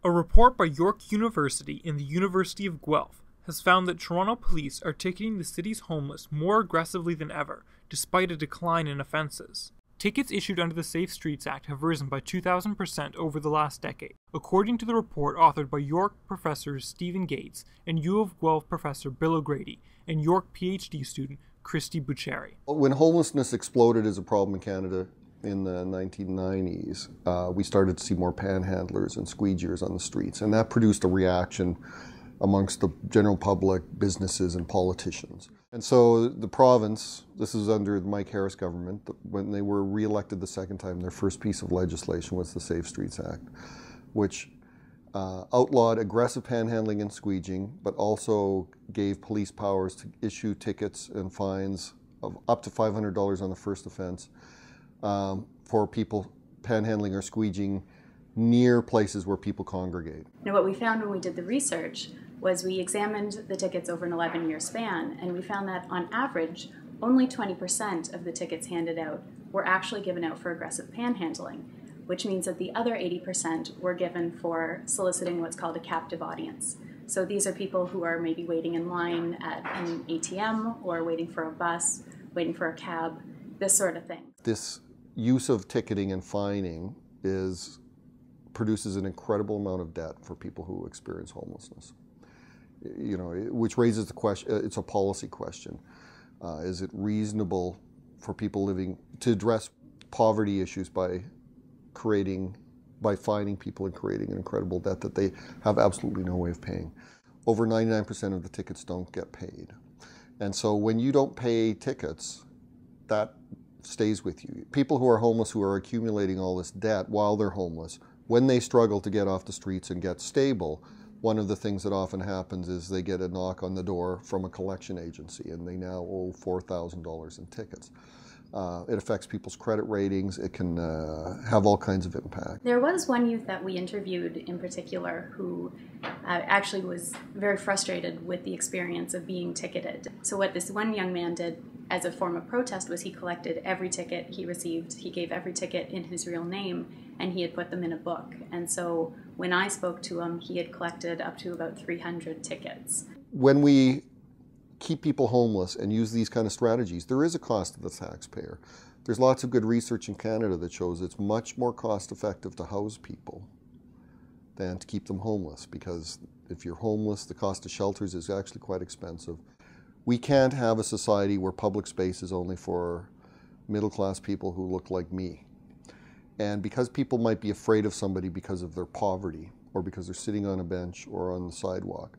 A report by York University and the University of Guelph has found that Toronto police are ticketing the city's homeless more aggressively than ever, despite a decline in offences. Tickets issued under the Safe Streets Act have risen by 2,000% over the last decade, according to the report authored by York professors Stephen Gaetz and U of Guelph professor Bill O'Grady and York PhD student Kristy Buccieri. When homelessness exploded as a problem in Canada in the 1990s, we started to see more panhandlers and squeegeers on the streets, and that produced a reaction amongst the general public, businesses, and politicians. And so the province, this is under the Mike Harris government, when they were re-elected the second time, their first piece of legislation was the Safe Streets Act, which outlawed aggressive panhandling and squeeging, but also gave police powers to issue tickets and fines of up to $500 on the first offense for people panhandling or squeeging near places where people congregate. Now, what we found when we did the research was we examined the tickets over an 11-year span, and we found that on average, only 20% of the tickets handed out were actually given out for aggressive panhandling, which means that the other 80% were given for soliciting what's called a captive audience. So these are people who are maybe waiting in line at an ATM or waiting for a bus, waiting for a cab, this sort of thing. This use of ticketing and fining produces an incredible amount of debt for people who experience homelessness. You know, which raises the question, it's a policy question. Is it reasonable for people living to address poverty issues by fining people and creating an incredible debt that they have absolutely no way of paying? Over 99% of the tickets don't get paid. And so when you don't pay tickets, that stays with you. People who are homeless, who are accumulating all this debt while they're homeless, when they struggle to get off the streets and get stable, one of the things that often happens is they get a knock on the door from a collection agency and they now owe $4,000 in tickets. It affects people's credit ratings. It can have all kinds of impact. There was one youth that we interviewed in particular who actually was very frustrated with the experience of being ticketed. So what this one young man did as a form of protest was he collected every ticket he received. He gave every ticket in his real name, and he had put them in a book. And so when I spoke to him, he had collected up to about 300 tickets. When we keep people homeless and use these kind of strategies, there is a cost to the taxpayer. There's lots of good research in Canada that shows it's much more cost effective to house people than to keep them homeless, because if you're homeless, the cost of shelters is actually quite expensive. We can't have a society where public space is only for middle-class people who look like me. And because people might be afraid of somebody because of their poverty or because they're sitting on a bench or on the sidewalk,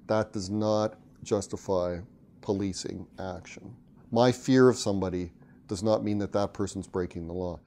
that does not justify policing action. My fear of somebody does not mean that that person's breaking the law.